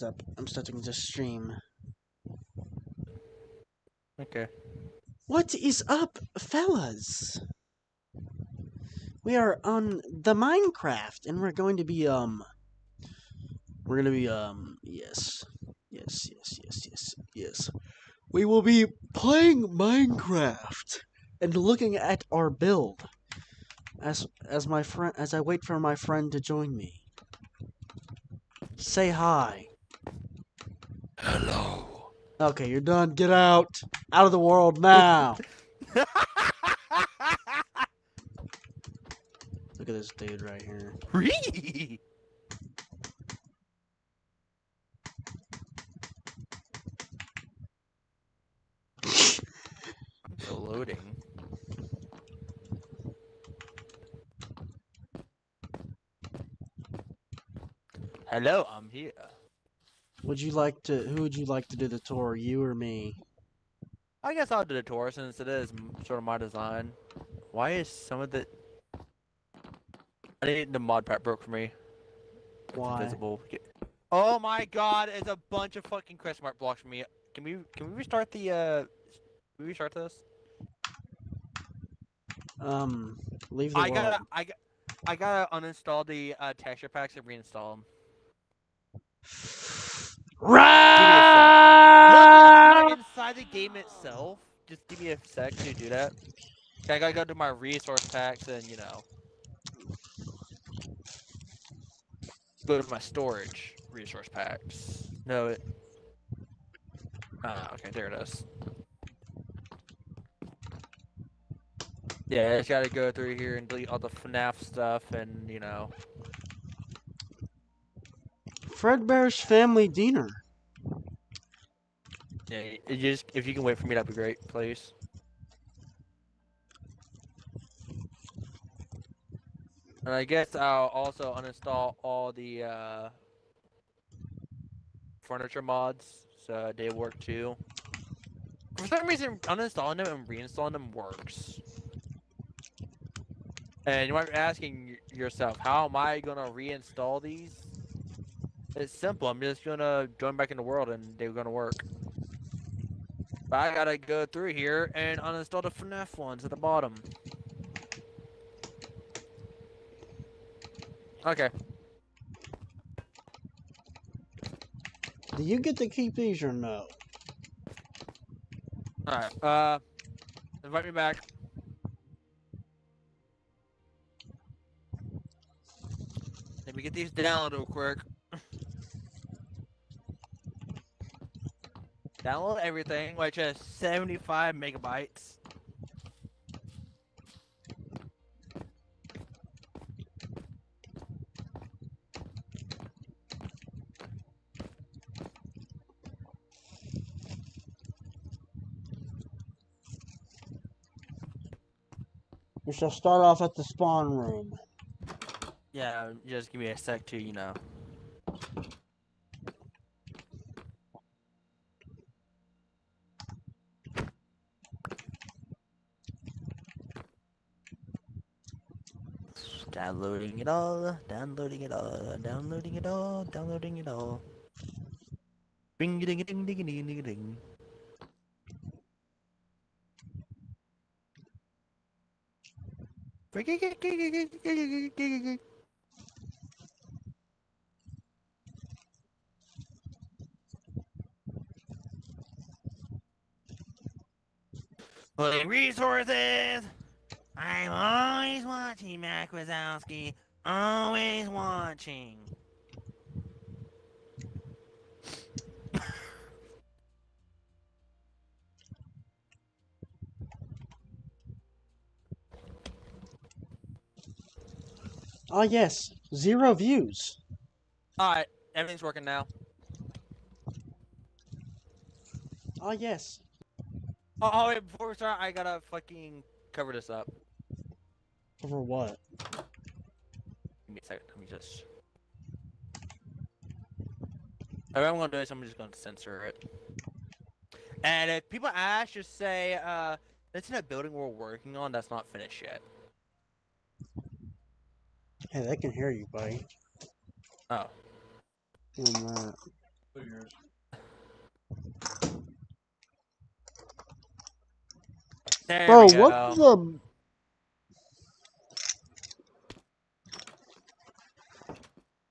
because I'm starting to stream. Okay. What is up, fellas? We are on the Minecraft, and yes. We will be playing Minecraft and looking at our build as I wait for my friend to join me. Say hi. Hello. Okay, you're done. Get out. Out of the world now. Look at this dude right here. Ree! I'm still loading. Hello, I'm here. Who would you like to do the tour, you or me? I guess I'll do the tour since it is sort of my design. Why is some of the... I need the mod pack broke for me. It's Why? invisible. Oh my god, it's a bunch of fucking question mark blocks for me. Can we restart the can we restart this? Leave the world. I gotta uninstall the texture packs and reinstall them. Give me a sec. Look, I'm inside the game itself. Just give me a sec to do that. I gotta go to my resource packs and go to my storage resource packs. No, it. Okay, there it is. Yeah, I just gotta go through here and delete all the FNAF stuff and Fredbear's family dinner. Yeah, if you can wait for me, that'd be great, please. And I guess I'll also uninstall all the furniture mods, so they work too. For some reason, uninstalling them and reinstalling them works. And you might be asking yourself, how am I gonna reinstall these? It's simple. I'm just gonna join back in the world and they're gonna work. But I gotta go through here and uninstall the FNAF ones at the bottom. Okay. Do you get to keep these or no? Alright, invite me back. Let me get these down real quick. Download everything, which is 75 megabytes. We shall start off at the spawn room. Yeah, just give me a sec to, Downloading it all, downloading it all, downloading it all, downloading it all. Ding ding ding ding ding ding ding. Pulling resources! I'm always watching, Mac Wazowski. Always watching. Ah yes, 0 views. Alright, everything's working now. Ah yes. Oh, wait, before we start, I gotta fucking cover this up. For what? Give me a second, let me just... What I'm gonna do is I'm just gonna censor it. And if people ask, just say, that's in a building we're working on that's not finished yet. Hey, they can hear you, buddy. Oh. There Bro, we what go. the?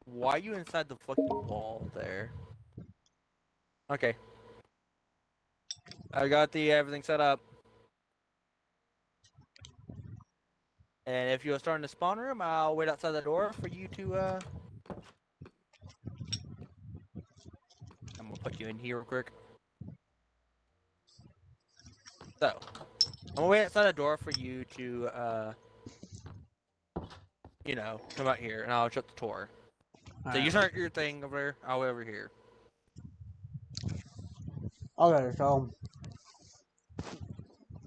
Why are you inside the fucking wall there? Okay. I got the everything set up. And if you're starting the spawn room, I'll wait outside the door for you to, I'm gonna put you in here real quick. So, I'm gonna wait outside the door for you to, you know, come out here, and I'll shut the door. So you start your thing over there, I'll wait over here. Okay,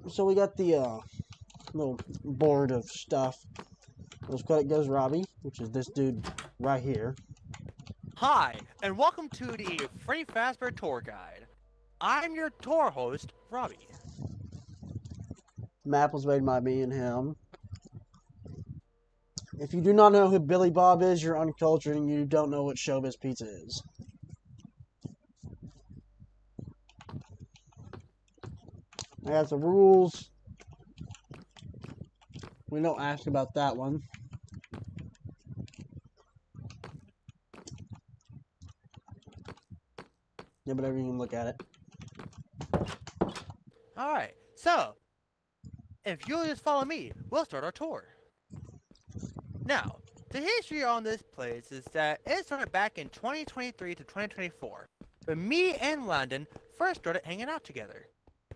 so we got the little board of stuff. Let's cut it goes Robbie, which is this dude right here. Hi, and welcome to the Freddy Fazbear Tour Guide. I'm your tour host, Robbie. Map was made by me and him. If you do not know who Billy Bob is, you're uncultured and you don't know what Showbiz Pizza is. I got the rules. We don't ask about that one. Yeah, but everyone can look at it. Alright, so, if you'll just follow me, we'll start our tour. Now, the history on this place is that it started back in 2023 to 2024, when me and Landon first started hanging out together.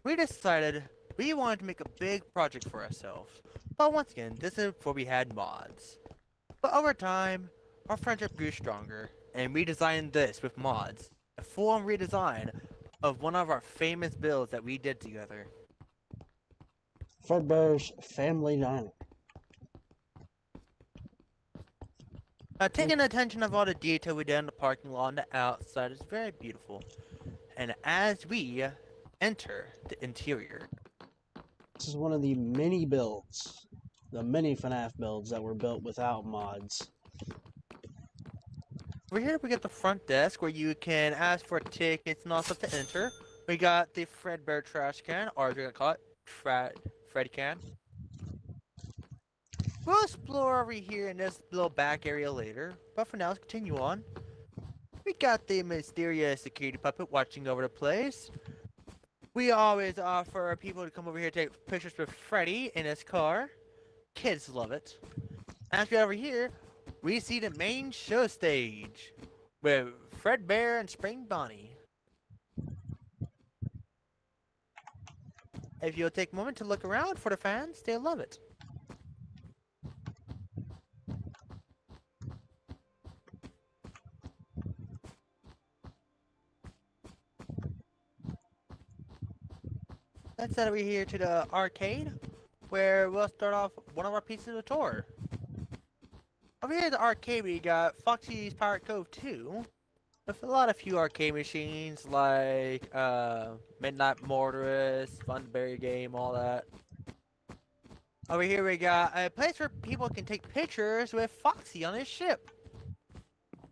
We decided we wanted to make a big project for ourselves, but once again, this is before we had mods. But over time, our friendship grew stronger, and we designed this with mods, a full-on redesign of one of our famous builds that we did together. Fredbear's Family Diner. Now, taking attention of all the detail we did in the parking lot on the outside is very beautiful. And as we enter the interior, This is one of the mini builds, the mini FNAF builds that were built without mods. over here we get the front desk where you can ask for tickets and all stuff to enter. We got the Fredbear trash can, or as we're gonna call it, Freddy can. We'll explore over here in this little back area later, but for now, let's continue on. We got the mysterious security puppet watching over the place. We always offer people to come over here to take pictures with Freddy in his car. Kids love it. As we over here, we see the main show stage with Fredbear and Spring Bonnie. If you'll take a moment to look around for the fans, they'll love it. Let's head over here to the arcade, where we'll start off one of our pieces of the tour. Over here at the arcade, we got Foxy's Pirate Cove 2, with a lot of few arcade machines like Midnight Mortarist, Funberry Game, all that. Over here we got a place where people can take pictures with Foxy on his ship.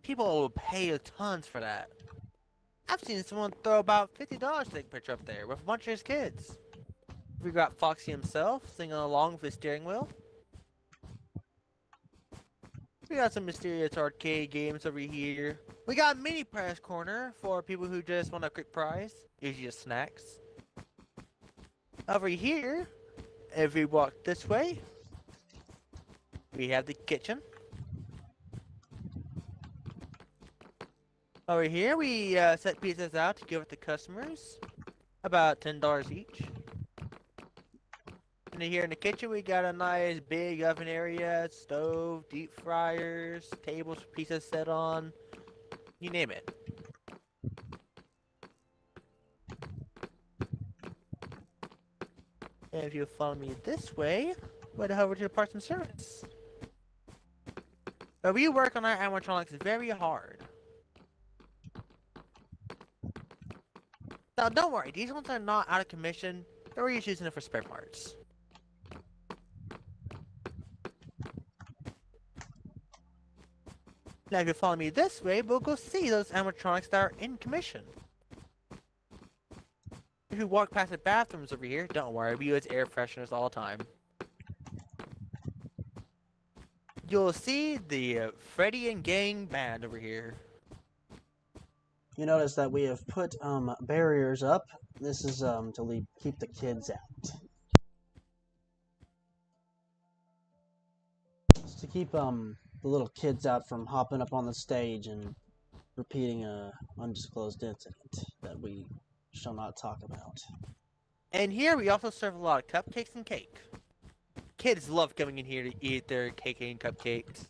People will pay tons for that. I've seen someone throw about $50 to take a picture up there with a bunch of his kids. We got Foxy himself singing along with his steering wheel. We got some mysterious arcade games over here. We got a mini prize corner for people who just want a quick prize, usually just snacks. Over here, if we walk this way, we have the kitchen. Over here, we set pizzas out to give it to customers, about $10 each. And here in the kitchen, we got a nice big oven area, stove, deep fryers, tables for pizzas set on, you name it. And if you follow me this way, we'll head over to the parts and service. Now, we work on our animatronics very hard. Now, don't worry, these ones are not out of commission. We're just using it for spare parts. Now if you follow me this way, we'll go see those animatronics that are in commission. If you walk past the bathrooms over here, don't worry, we use air fresheners all the time. You'll see the Freddy and Gang band over here. You notice that we have put barriers up. This is to keep the kids out. It's to keep the little kids out from hopping up on the stage and repeating a undisclosed incident that we shall not talk about. And here we also serve a lot of cupcakes and cake. Kids love coming in here to eat their cake and cupcakes.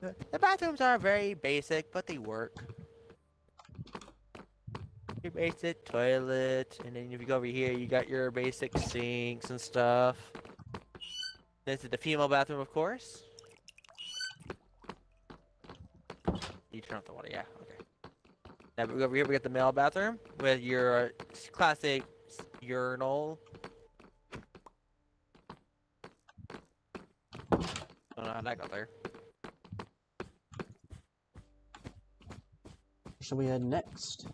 The bathrooms are very basic, but they work. Your basic toilet, and then if you go over here, you got your basic sinks and stuff. This is the female bathroom, of course. You turn off the water, yeah, okay. Now we go over here, we got the male bathroom with your classic urinal. Don't know how that got there. Shall we head next?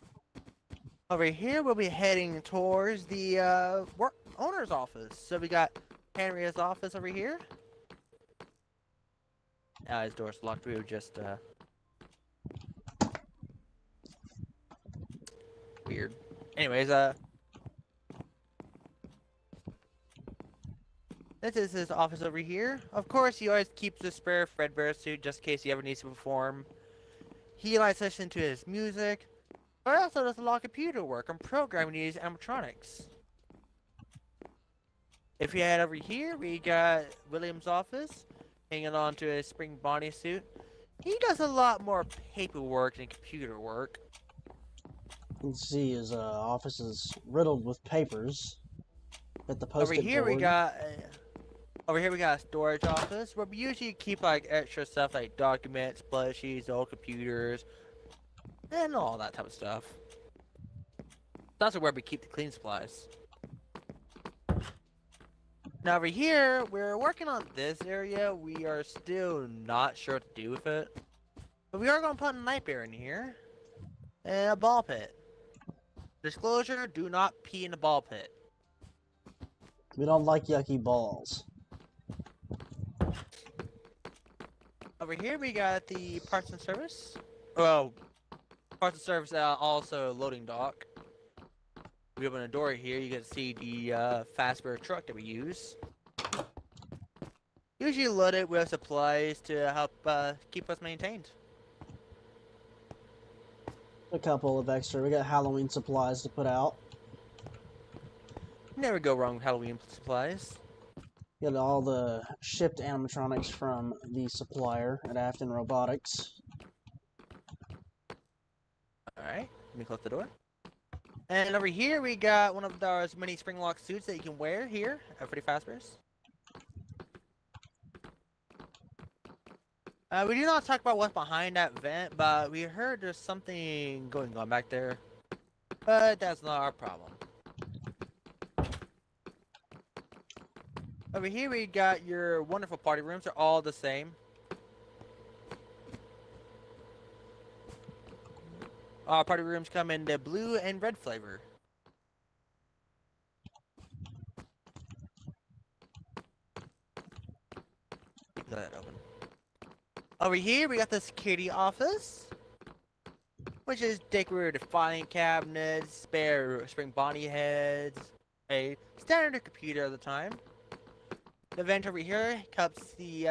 Over here, we'll be heading towards the owner's office. So we got Henria's office over here. His door's locked. We were just weird. Anyways, this is his office over here. Of course, he always keeps a spare Fredbear suit just in case he ever needs to perform. He likes to listen to his music, but also does a lot of computer work and programming these animatronics. If you head over here, we got William's office, hanging on to his spring bodysuit. He does a lot more paperwork than computer work. You can see his office is riddled with papers. At the post-it Over here board. we got a storage office where we usually keep like extra stuff like documents, plushies, old computers, and all that type of stuff. That's where we keep the cleaning supplies. Now over here, we're working on this area. We are still not sure what to do with it. But we are going to put a night bear in here. And a ball pit. Disclosure, do not pee in the ball pit. We don't like yucky balls. Over here we got the parts and service. Well, parts and service also loading dock. We open a door here, you can see the Fastbear truck that we use. Usually loaded with supplies to help keep us maintained. A couple of extra. We got Halloween supplies to put out. Never go wrong with Halloween supplies. Got all the shipped animatronics from the supplier at Afton Robotics. Alright, let me close the door. And over here we got one of those mini spring lock suits that you can wear here at Freddy Fazbear's. We do not talk about what's behind that vent, but we heard there's something going on back there. But that's not our problem. Over here we got your wonderful party rooms. They're all the same. Our party rooms come in the blue and red flavor. Let that open. Over here we got the security office, which is decorated with filing cabinets, spare spring body heads, a standard computer at the time. The vent over here cups the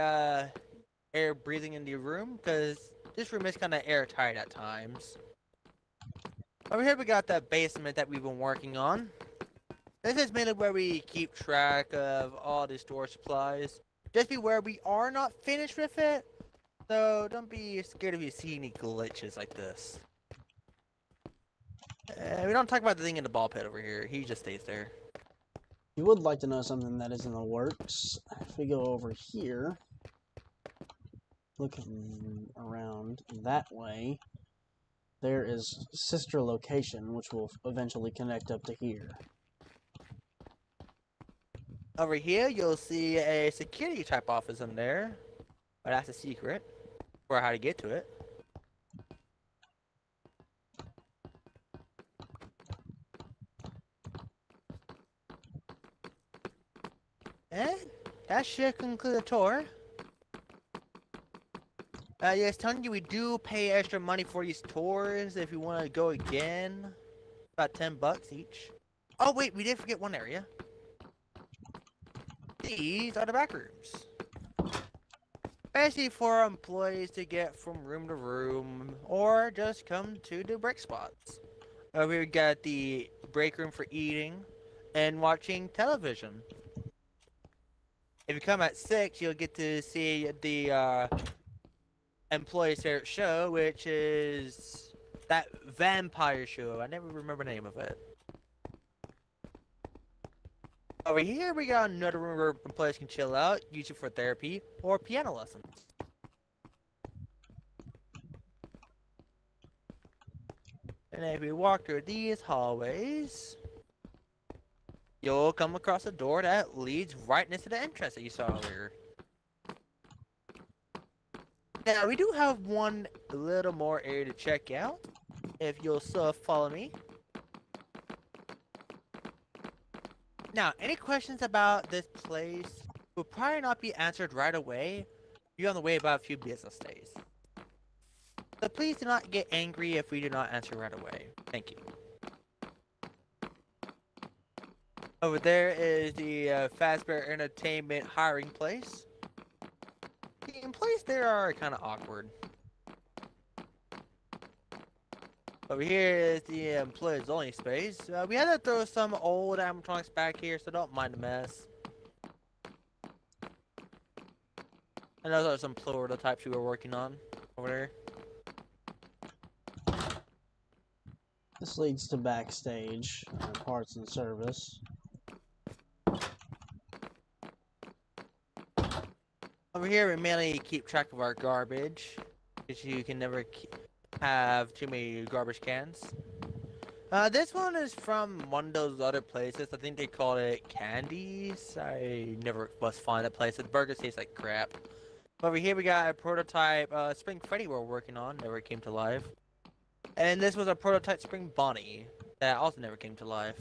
air breathing in the room because this room is kind of airtight at times. Over here we got the basement that we've been working on. This is mainly where we keep track of all the storage supplies. Just beware, we are not finished with it, so don't be scared if you see any glitches like this. We don't talk about the thing in the ball pit over here, he just stays there. You would like to know something that is in the works. If we go over here, look around that way, there is sister location, which will eventually connect up to here. Over here, you'll see a security type office in there. But that's a secret for how to get to it. And that should conclude the tour. Yes, telling you we do pay extra money for these tours if you want to go again. About $10 each. Oh wait, we did forget one area. These are the back rooms. Basically for employees to get from room to room or just come to the break spots. We got the break room for eating and watching television. If you come at 6, you'll get to see the employee's favorite show, which is that vampire show. I never remember the name of it. Over here, we got another room where employees can chill out, use it for therapy or piano lessons. And if we walk through these hallways, you'll come across a door that leads right into the entrance that you saw earlier. Now, we do have one little more area to check out, if you'll still follow me. Now, any questions about this place will probably not be answered right away. You're on the way about a few business days. So please do not get angry if we do not answer right away. Thank you. Over there is the Fazbear Entertainment hiring place. The employees there are kind of awkward. Over here is the employees only space. We had to throw some old animatronics back here, so don't mind the mess. And those are some prototypes we were working on over there. This leads to backstage, parts and service. Over here, we mainly keep track of our garbage, because you can never have too many garbage cans. This one is from one of those other places. I think they called it Candies. I never was fond of that place. The burgers taste like crap. Over here, we got a prototype Spring Freddy we're working on. Never came to life. And this was a prototype Spring Bonnie that also never came to life.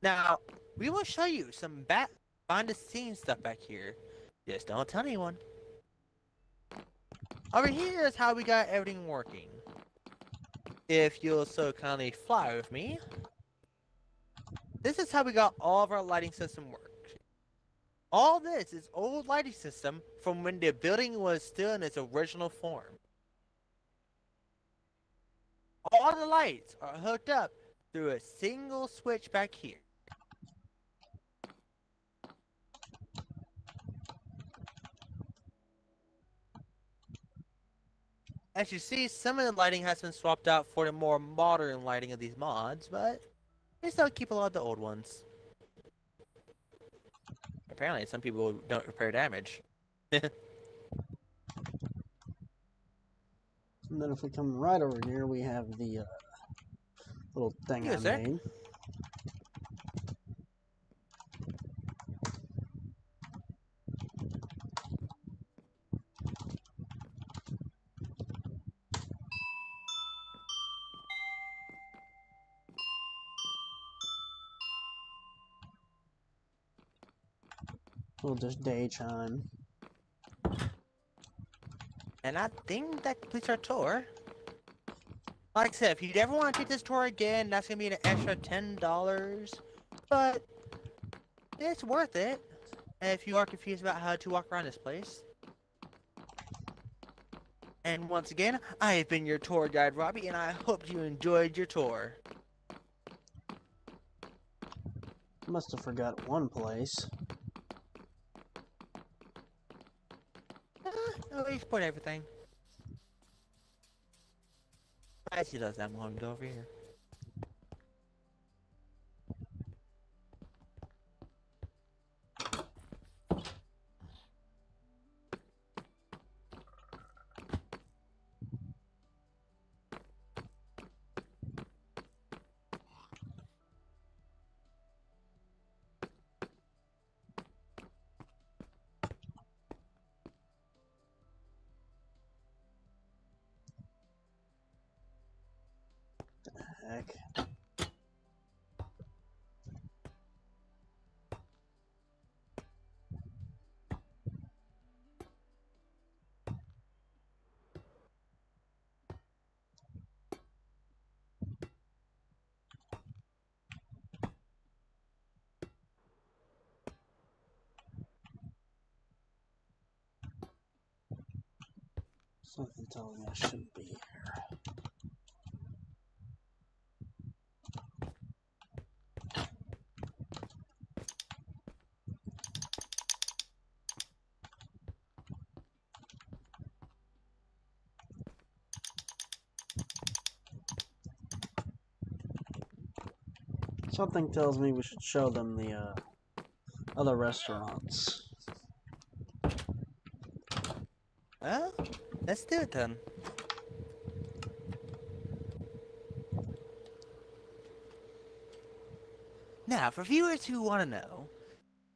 Now, we will show you some behind the scenes stuff back here. Just don't tell anyone. Over here is how we got everything working. If you'll so kindly fly with me. This is how we got all of our lighting system work. All this is old lighting system from when the building was still in its original form. All the lights are hooked up through a single switch back here. As you see, some of the lighting has been swapped out for the more modern lighting of these mods, but they still keep a lot of the old ones. Apparently, some people don't repair damage. And then if we come right over here, we have the little thing I made. We'll just day chime. And I think that completes our tour. Like I said, if you ever want to take this tour again, that's going to be an extra $10. But it's worth it. And if you are confused about how to walk around this place. And once again, I have been your tour guide, Robbie, and I hope you enjoyed your tour. Must have forgot one place. No, we export everything. Actually, does that long go over here. heck? Something telling me I shouldn't be here. Something tells me we should show them the other restaurants. Well, let's do it then. Now, for viewers who want to know,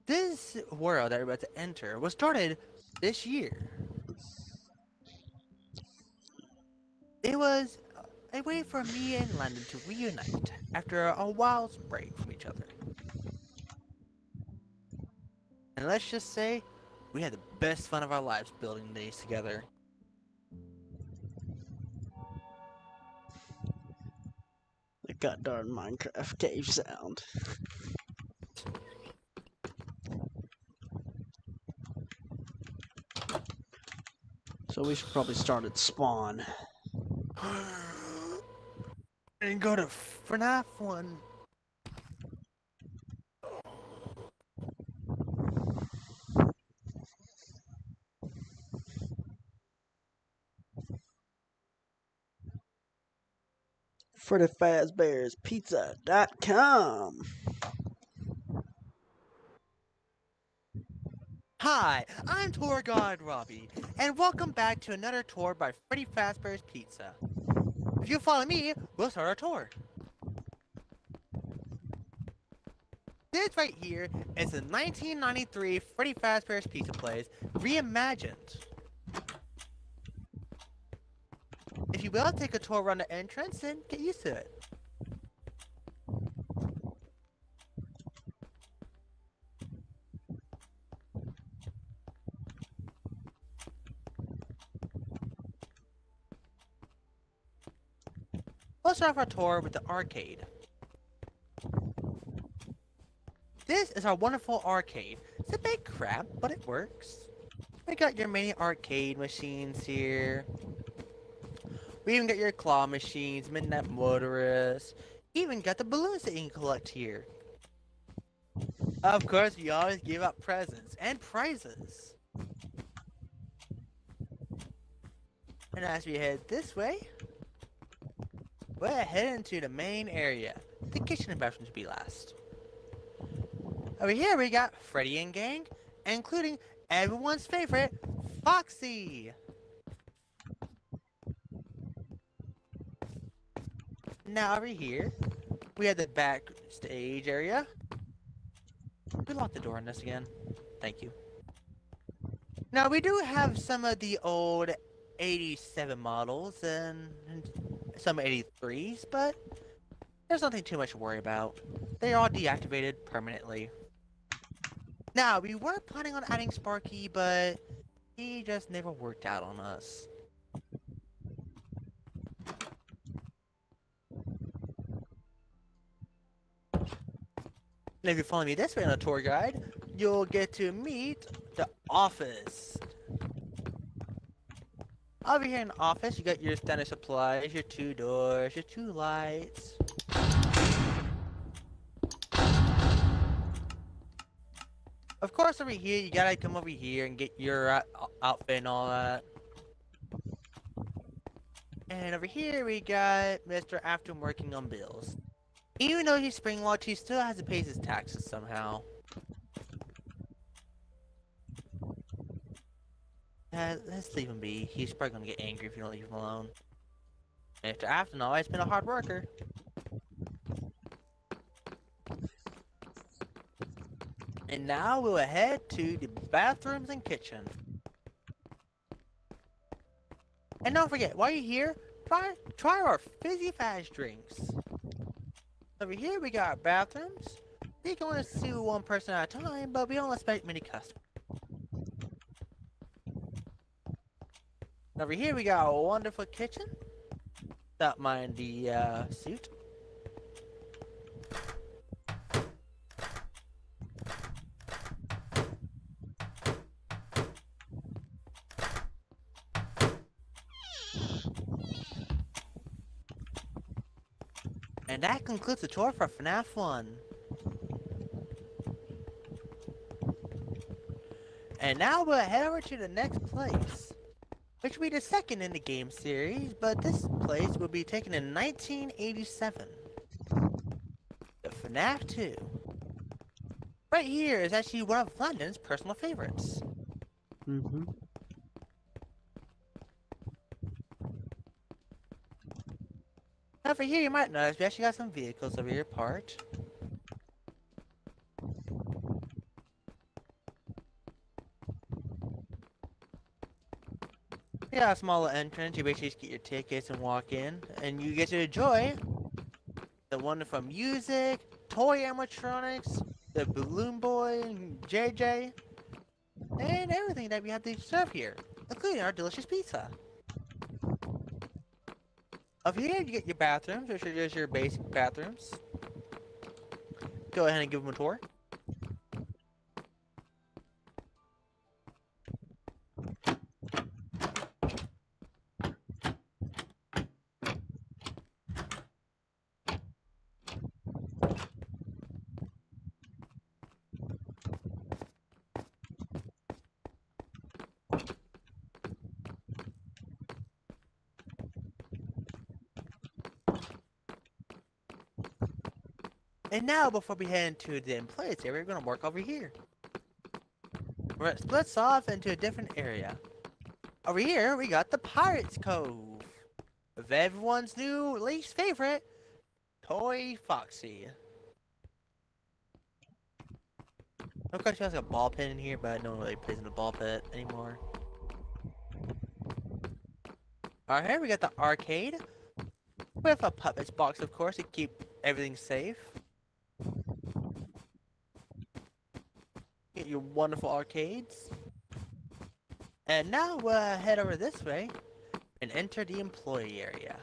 this world that we're about to enter was started this year. It was a way for me and London to reunite after a wild break from each other. And let's just say, we had the best fun of our lives building these together. That goddamn Minecraft cave sound. So we should probably start at spawn. And go to Fnaf 1. FreddyFazbearSPizza.com. Hi, I'm Tour Guide Robbie, and welcome back to another tour by Freddy Fazbear's Pizza. If you follow me, we'll start our tour. This right here is the 1993 Freddy Fazbear's Pizza Place reimagined. If you will, take a tour around the entrance and get used to it. We'll start off our tour with the arcade. This is our wonderful arcade. It's a big crap, but it works. We got your mini arcade machines here. We even got your claw machines, Midnight Motorists. Even got the balloons that you can collect here. Of course, we always give out presents and prizes. And as we head this way, we're heading to the main area. The kitchen and bathrooms will be last. Over here we got Freddy and gang, including everyone's favorite, Foxy. Now over here, we have the backstage area. We locked the door on this again. Thank you. Now we do have some of the old 87 models and some 83s, but there's nothing too much to worry about. They are all deactivated permanently. Now, we were planning on adding Sparky, but he just never worked out on us. And if you follow me this way on a tour guide, you'll get to meet the office. Over here in the office, you got your standard supplies, your 2 doors, your 2 lights. Of course, over here, you gotta come over here and get your outfit and all that. And over here, we got Mr. After working on bills. Even though he's spring locked, he still has to pay his taxes somehow. Let's leave him be. He's probably gonna get angry if you don't leave him alone. Mr. Afton always been a hard worker. And now we'll head to the bathrooms and kitchen. And don't forget, while you're here, try our fizzy fast drinks. Over here we got our bathrooms. We can only see one person at a time, but we don't expect many customers. Over here we got a wonderful kitchen. Don't mind the suit. And that concludes the tour for FNAF 1. And now we'll head over to the next place, which will be the second in the game series, but this place will be taken in 1987. The FNAF 2. Right here is actually one of London's personal favorites. Mm-hmm. Over here you might notice we actually got some vehicles over here parked. We got a small entrance, you basically just get your tickets and walk in, and you get to enjoy the wonderful music, toy animatronics, the Balloon Boy, JJ, and everything that we have to serve here, including our delicious pizza. Up here you get your bathrooms, which are just your basic bathrooms. Go ahead and give them a tour. And now, before we head into the employees area, we're going to work over here. Where it splits off into a different area. Over here, we got the Pirates Cove. With everyone's new least favorite, Toy Foxy. Of course, she has a ball pit in here, but no one really plays in the ball pit anymore. Alright, here we got the arcade. With a puppets box, of course, to keep everything safe. Get your wonderful arcades. And now we'll head over this way and enter the employee area.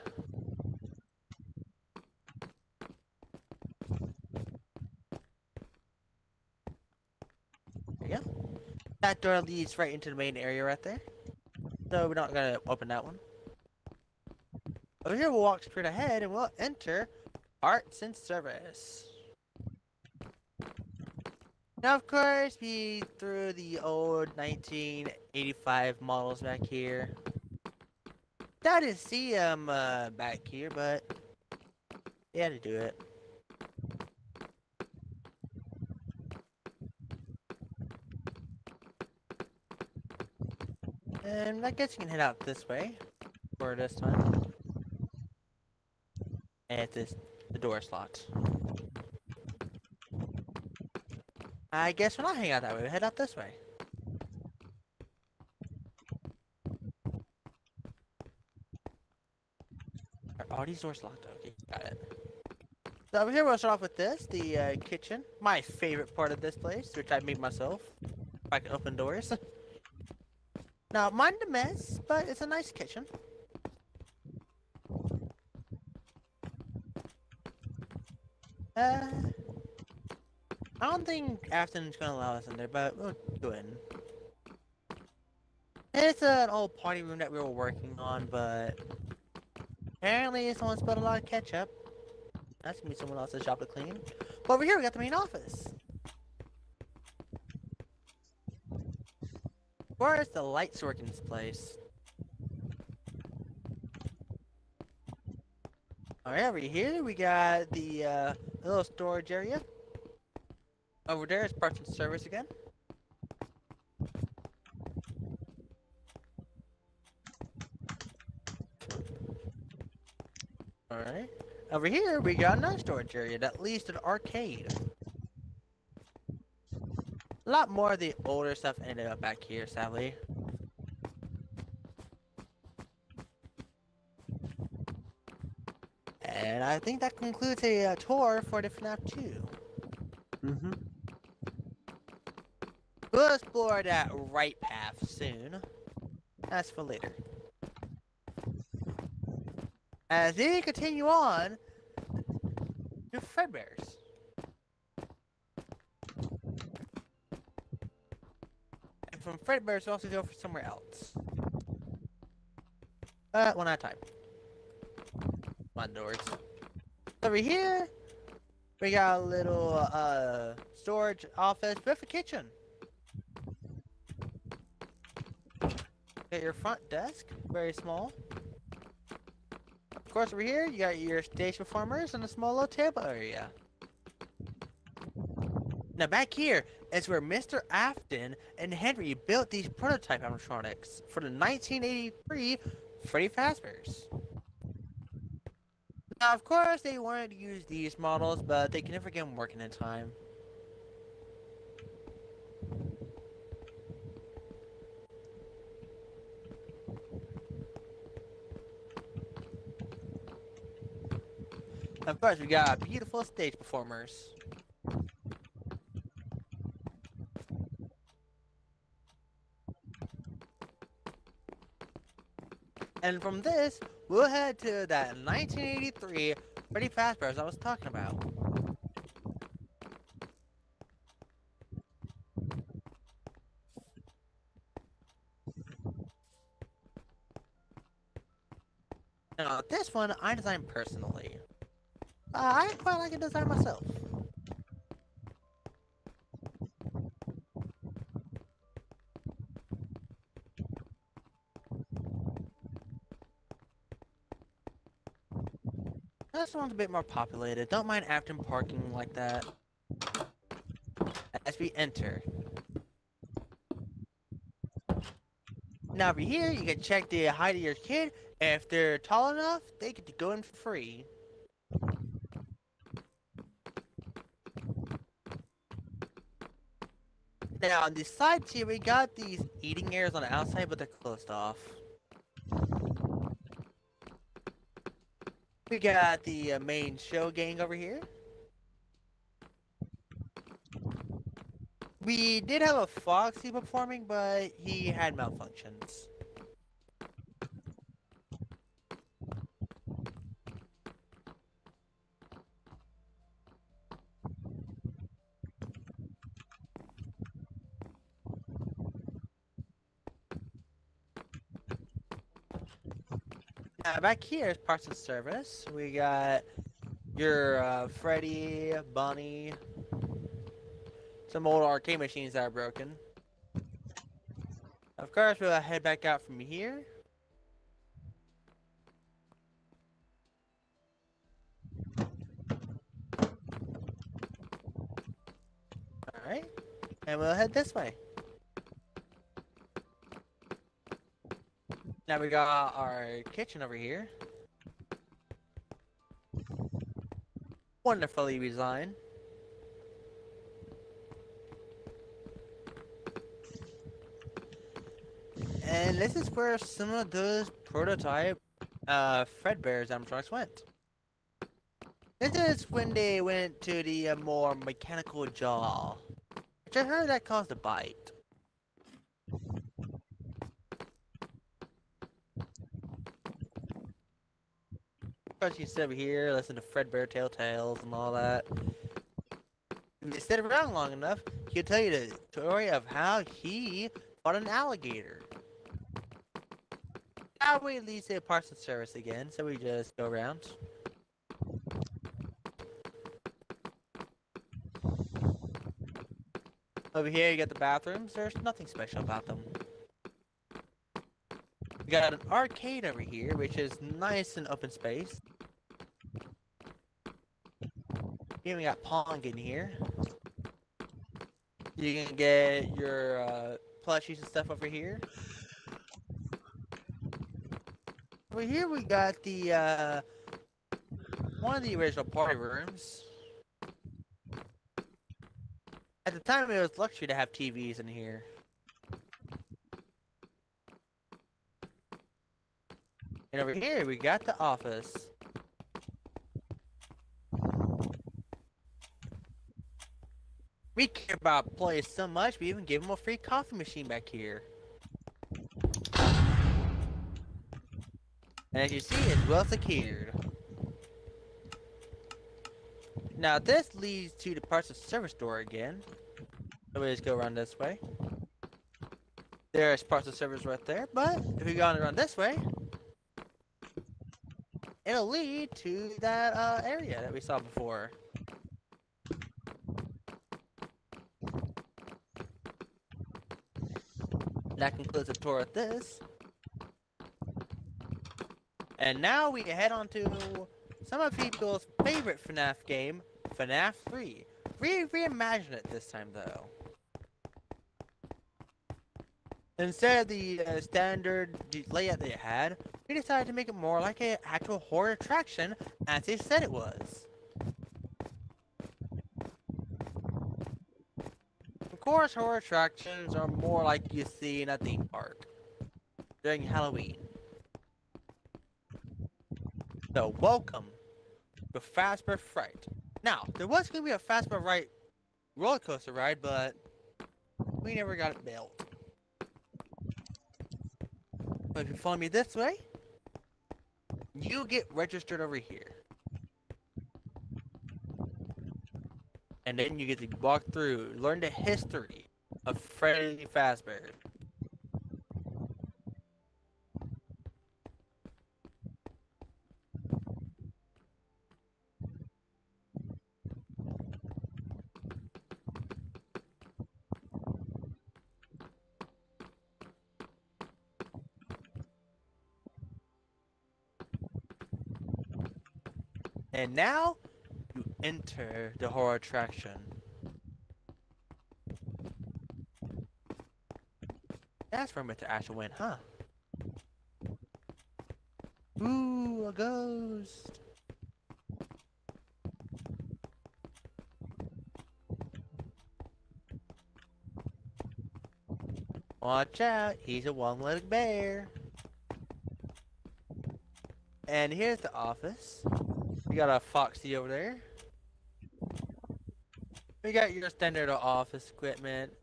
There you go. That door leads right into the main area right there. So we're not gonna open that one. Over here we'll walk straight ahead and we'll enter Arts and Service. Now, of course, we threw the old 1985 models back here. I didn't see them back here, but they had to do it. And I guess you can head out this way for this time. And the door slot. I guess we're not hanging out that way. We head out this way. Are all these doors locked? Okay, got it. So over here we'll start off with this, the kitchen. My favorite part of this place, which I made myself. If I can open doors. Now, mind the mess, but it's a nice kitchen. I don't think Afton's gonna allow us in there, but we'll go in. It's an old party room that we were working on, but apparently someone spilled a lot of ketchup. That's gonna be someone else's job to clean. But over here we got the main office. Where's the lights working in this place? Alright, over here we got the little storage area. Over there is parts and service again. Alright. Over here we got another storage area that leads to the arcade. A lot more of the older stuff ended up back here, sadly. And I think that concludes a tour for the FNAF 2. Mm-hmm. We'll explore that right path soon. That's for later. As we continue on to Fredbear's. And from Fredbear's, we'll also go for somewhere else. But one at a time. Come on, doors. Over here, we got a little storage office with a kitchen. Got your front desk, very small. Of course, over here, you got your stage performers and a small little table area. Now back here is where Mr. Afton and Henry built these prototype animatronics for the 1983 Freddy Fazbear's. Now, of course, they wanted to use these models, but they can never get them working in time. Of course, we got beautiful stage performers. And from this, we'll head to that 1983 Freddy Fazbear's I was talking about. Now, this one I designed personally. I quite like the design myself. This one's a bit more populated. Don't mind Afton parking like that. As we enter. Now over here, you can check the height of your kid. And if they're tall enough, they get to go in for free. Now on the sides here, we got these eating areas on the outside, but they're closed off. We got the main show gang over here. We did have a Foxy performing, but he had malfunctions. Now back here is parts and service. We got your Freddy, Bunny, some old arcade machines that are broken. Of course, we'll head back out from here. Alright, and we'll head this way. Now we got our kitchen over here. Wonderfully designed. And this is where some of those prototype Fredbear's animatronics went. This is when they went to the more mechanical jaw, which I heard that caused a bite. Of course, you sit over here, listen to Fredbear Telltales and all that. If you sit around long enough, he'll tell you the story of how he fought an alligator. Now we at least say parts and service again, so we just go around. Over here you got the bathrooms. There's nothing special about them. We got an arcade over here, which is nice and open space. Here we got Pong in here. You can get your plushies and stuff over here. Over here we got the one of the original party rooms. At the time, it was luxury to have TVs in here. And over here, we got the office. We care about employees so much, we even give them a free coffee machine back here. And as you see, it's well secured. Now this leads to the parts of service door again. So we just go around this way. There's parts of service right there, but if we go on around this way, it'll lead to that area that we saw before. That concludes the tour of this. And now we head on to some of people's favorite FNAF game, Fnaf 3. Reimagine it this time though. Instead of the standard layout they had, we decided to make it more like an actual horror attraction as they said it was. Of course, horror attractions are more like you see in a theme park during Halloween. So, welcome to Fazbear Fright. Now, there was going to be a Fazbear Fright roller coaster ride, but we never got it built. But if you follow me this way, you get registered over here. And then you get to walk through, learn the history of Freddy Fazbear. And now, you enter the horror attraction. That's where Mr. Asher went, huh? Ooh, a ghost. Watch out, he's a one-legged bear. And here's the office. We got a Foxy over there. We got your standard office equipment.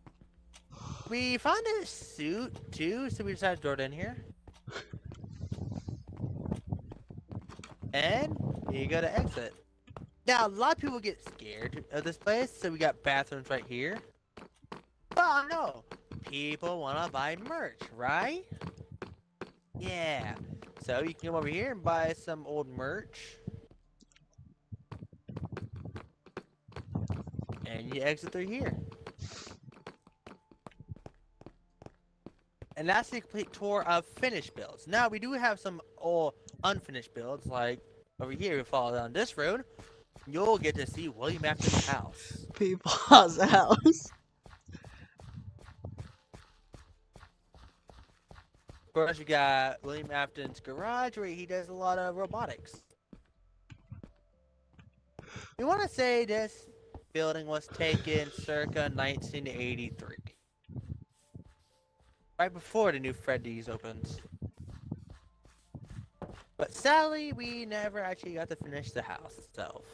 We found a suit too, so we decided to throw it in here. And you go to exit. Now, a lot of people get scared of this place, so we got bathrooms right here. But no, people want to buy merch, right? Yeah. So you can come over here and buy some old merch. And you exit through here. And that's the complete tour of finished builds. Now, we do have some old unfinished builds, like over here, we follow down this road. You'll get to see William Afton's house. People's house. Of course, you got William Afton's garage, where he does a lot of robotics. We want to say this building was taken circa 1983. Right before the new Freddy's opens. But sadly, we never actually got to finish the house itself.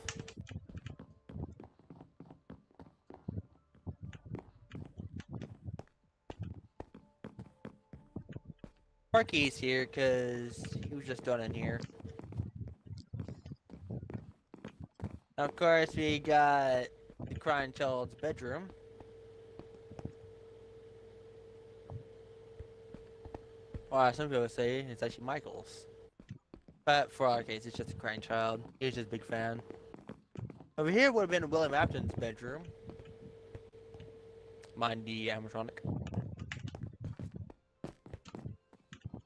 Sparky's here because he was just done in here. Of course, we got the crying child's bedroom. Well, some people say it's actually Michael's. But for our case, it's just a crying child. He's just a big fan. Over here would have been William Afton's bedroom. Mind the animatronic.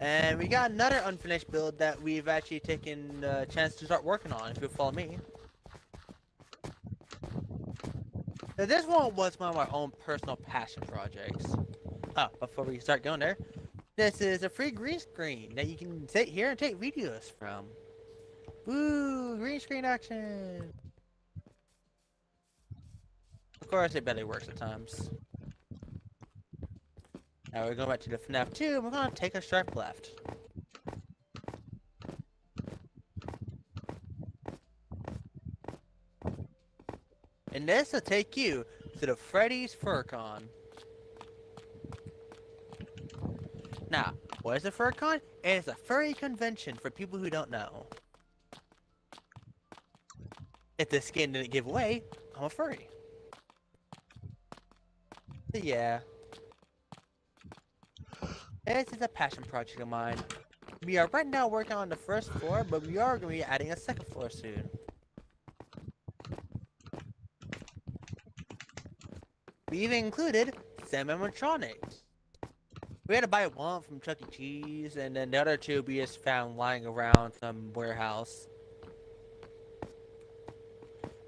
And we got another unfinished build that we've actually taken a chance to start working on, if you follow me. Now, this one was one of my own personal passion projects. Oh, before we start going there, this is a free green screen that you can sit here and take videos from. Woo! Green screen action! Of course, it barely works at times. Now we're going back to the FNAF 2, and we're going to take a sharp left. And this will take you to the Freddy's FurCon. Now, what is a FurCon? It is a furry convention for people who don't know. If the skin didn't give away, I'm a furry. So yeah. This is a passion project of mine. We are right now working on the first floor, but we are going to be adding a second floor soon. We even included some animatronics. We had to buy one from Chuck E. Cheese, and then the other two we just found lying around some warehouse.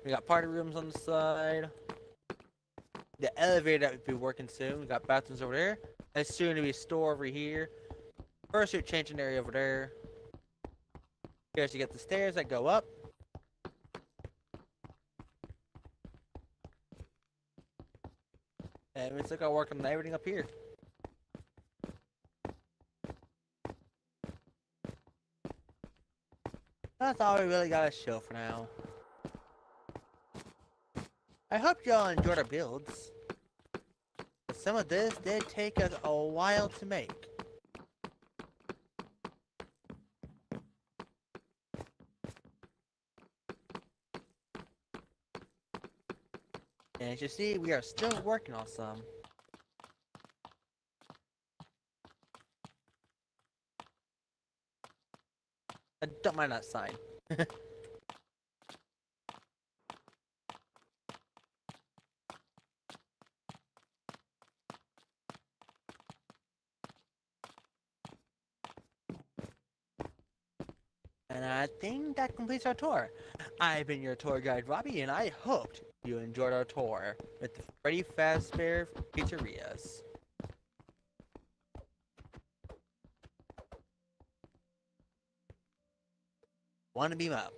We got party rooms on the side. The elevator that will be working soon. We got bathrooms over there. There's soon to be a store over here. First, you're changing area over there. Here's you get the stairs that go up. And we still got to work on everything up here. That's all we really got to show for now. I hope y'all enjoyed our builds. Some of this did take us a while to make. And as you see, we are still working on some. I don't mind that sign. And I think that completes our tour. I've been your tour guide, Robbie, and I hoped you enjoyed our tour with the Freddy Fazbear Pizzerias. Want to beam up?